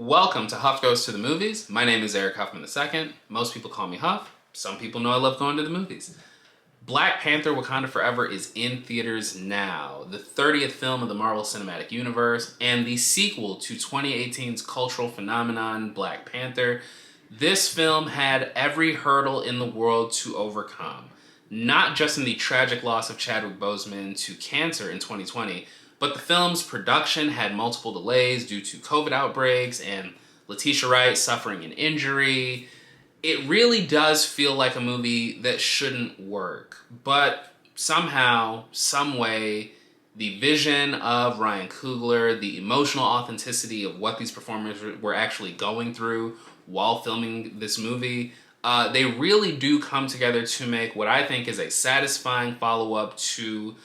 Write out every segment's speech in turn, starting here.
Welcome to Huff Goes to the Movies. My name is Eric Huffman II. Most people call me Huff. Some people know I love going to the movies. Black Panther Wakanda Forever is in theaters now, the 30th film of the Marvel Cinematic Universe, and the sequel to 2018's cultural phenomenon, Black Panther. This film had every hurdle in the world to overcome, not just in the tragic loss of Chadwick Boseman to cancer in 2020, but the film's production had multiple delays due to COVID outbreaks and Letitia Wright suffering an injury. It really does feel like a movie that shouldn't work, but somehow, some way, the vision of Ryan Coogler, the emotional authenticity of what these performers were actually going through while filming this movie, they really do come together to make what I think is a satisfying follow-up to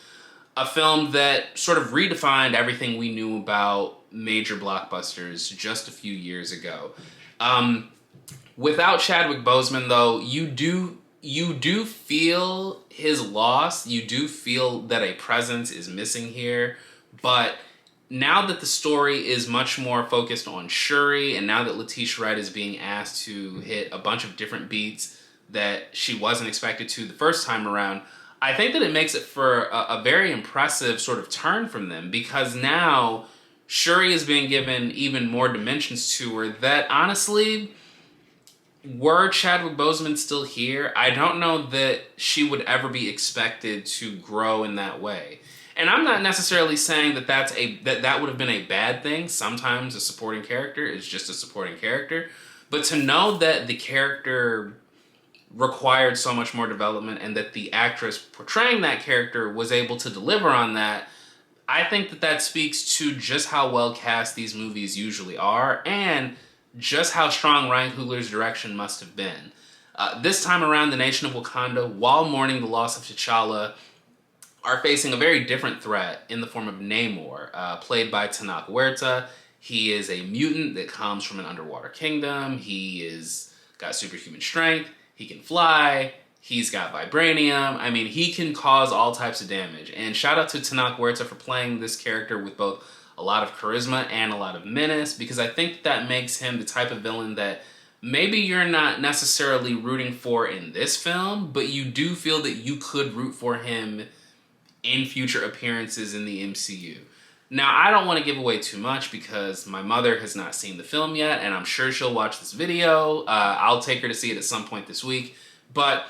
a film that sort of redefined everything we knew about major blockbusters just a few years ago. Without Chadwick Boseman, though, you do feel his loss. You do feel that a presence is missing here. But now that the story is much more focused on Shuri, and now that Letitia Wright is being asked to hit a bunch of different beats that she wasn't expected to the first time around, I think that it makes it for a very impressive sort of turn from them, because now Shuri is being given even more dimensions to her that, honestly, were Chadwick Boseman still here, I don't know that she would ever be expected to grow in that way. And I'm not necessarily saying that that would have been a bad thing. Sometimes a supporting character is just a supporting character. But to know that the character required so much more development and that the actress portraying that character was able to deliver on that, I think that that speaks to just how well cast these movies usually are and just how strong Ryan Coogler's direction must have been. This time around, the nation of Wakanda, while mourning the loss of T'Challa, are facing a very different threat in the form of Namor, played by Tenoch Huerta. He is a mutant that comes from an underwater kingdom. He is got superhuman strength. He can fly. He's got vibranium. I mean, he can cause all types of damage. And shout out to Tenoch Huerta for playing this character with both a lot of charisma and a lot of menace, because I think that makes him the type of villain that maybe you're not necessarily rooting for in this film, but you do feel that you could root for him in future appearances in the MCU. Now, I don't want to give away too much because my mother has not seen the film yet, and I'm sure she'll watch this video. I'll take her to see it at some point this week. But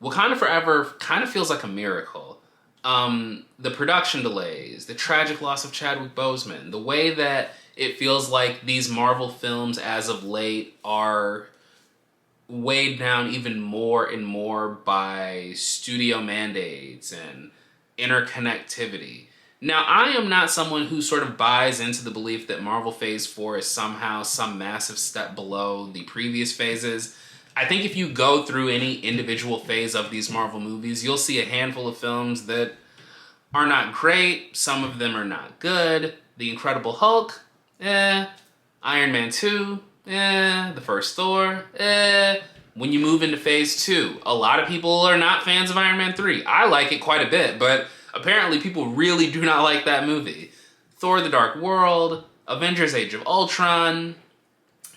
Wakanda Forever kind of feels like a miracle. The production delays, the tragic loss of Chadwick Boseman, the way that it feels like these Marvel films as of late are weighed down even more and more by studio mandates and interconnectivity. Now, I am not someone who sort of buys into the belief that Marvel Phase 4 is somehow some massive step below the previous phases. I think if you go through any individual phase of these Marvel movies, you'll see a handful of films that are not great. Some of them are not good. The Incredible Hulk, Iron Man 2, the first Thor, When you move into Phase 2, a lot of people are not fans of Iron Man 3. I like it quite a bit, but apparently people really do not like that movie. Thor: The Dark World, Avengers: Age of Ultron.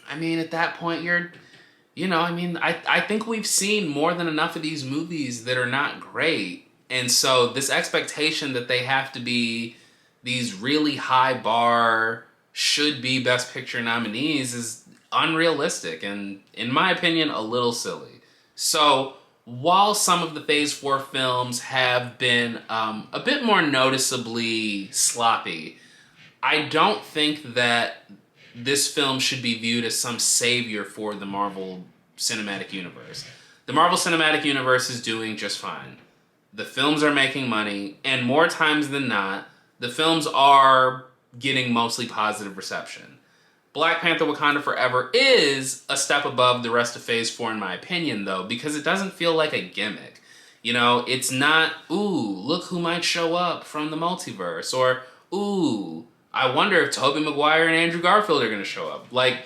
I mean, at that point, I think we've seen more than enough of these movies that are not great. And so this expectation that they have to be these really high bar, should be Best Picture nominees is unrealistic and, in my opinion, a little silly. So while some of the Phase 4 films have been a bit more noticeably sloppy, I don't think that this film should be viewed as some savior for the Marvel Cinematic Universe. The Marvel Cinematic Universe is doing just fine. The films are making money, and more times than not, the films are getting mostly positive reception. Black Panther Wakanda Forever is a step above the rest of Phase 4 in my opinion, though, because it doesn't feel like a gimmick. You know, it's not, ooh, look who might show up from the multiverse, or, ooh, I wonder if Tobey Maguire and Andrew Garfield are going to show up. Like,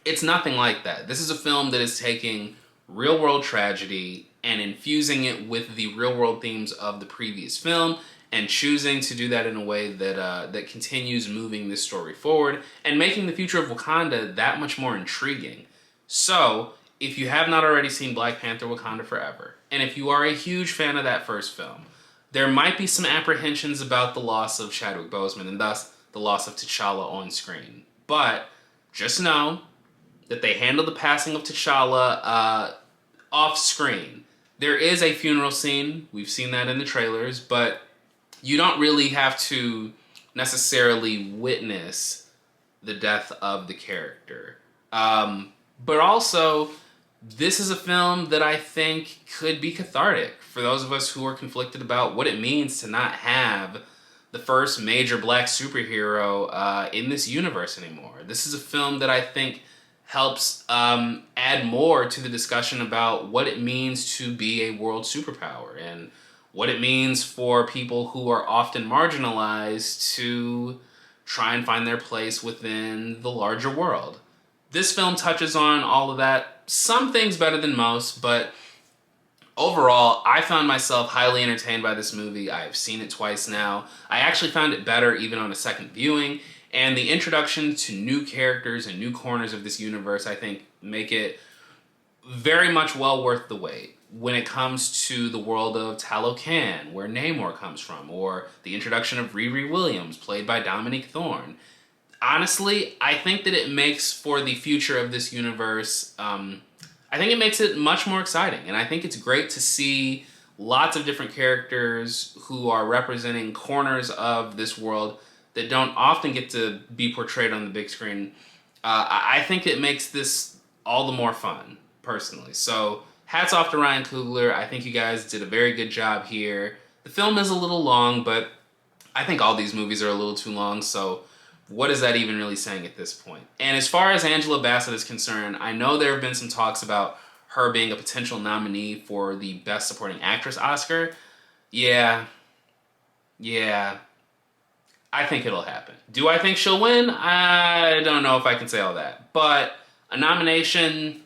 it's nothing like that. This is a film that is taking real-world tragedy and infusing it with the real-world themes of the previous film, and choosing to do that in a way that continues moving this story forward and making the future of Wakanda that much more intriguing. So, if you have not already seen Black Panther: Wakanda Forever, and if you are a huge fan of that first film, there might be some apprehensions about the loss of Chadwick Boseman and thus the loss of T'Challa on screen. But just know that they handled the passing of T'Challa off screen. There is a funeral scene. We've seen that in the trailers, but you don't really have to necessarily witness the death of the character. But also, this is a film that I think could be cathartic for those of us who are conflicted about what it means to not have the first major black superhero in this universe anymore. This is a film that I think helps add more to the discussion about what it means to be a world superpower and what it means for people who are often marginalized to try and find their place within the larger world. This film touches on all of that. Some things better than most, but overall, I found myself highly entertained by this movie. I've seen it twice now. I actually found it better even on a second viewing, and the introduction to new characters and new corners of this universe, I think, make it very much well worth the wait. When it comes to the world of Talocan, where Namor comes from, or the introduction of Riri Williams, played by Dominique Thorne. Honestly, I think that it makes for the future of this universe, I think it makes it much more exciting. And I think it's great to see lots of different characters who are representing corners of this world that don't often get to be portrayed on the big screen. I think it makes this all the more fun, personally. So, hats off to Ryan Coogler. I think you guys did a very good job here. The film is a little long, but I think all these movies are a little too long, so what is that even really saying at this point? And as far as Angela Bassett is concerned, I know there have been some talks about her being a potential nominee for the Best Supporting Actress Oscar. Yeah. I think it'll happen. Do I think she'll win? I don't know if I can say all that. But a nomination,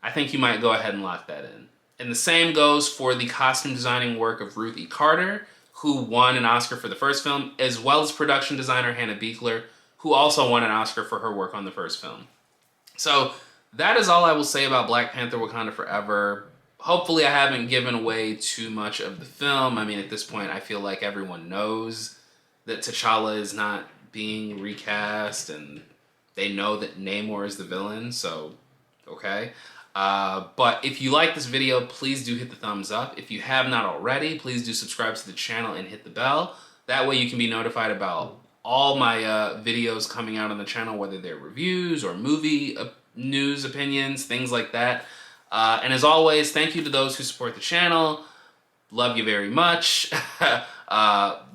I think you might go ahead and lock that in. And the same goes for the costume designing work of Ruth E. Carter, who won an Oscar for the first film, as well as production designer Hannah Beachler, who also won an Oscar for her work on the first film. So that is all I will say about Black Panther: Wakanda Forever. Hopefully I haven't given away too much of the film. I mean, at this point, I feel like everyone knows that T'Challa is not being recast, and they know that Namor is the villain, so okay. But if you like this video, please do hit the thumbs up. If you have not already, please do subscribe to the channel and hit the bell. That way you can be notified about all my videos coming out on the channel, whether they're reviews or movie news, opinions, things like that. And as always, thank you to those who support the channel. Love you very much.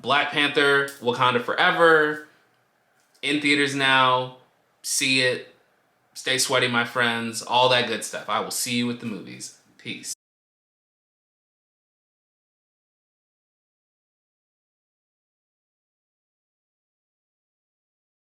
Black Panther: Wakanda Forever, in theaters now. See it. Stay sweaty, my friends. All that good stuff. I will see you at the movies. Peace.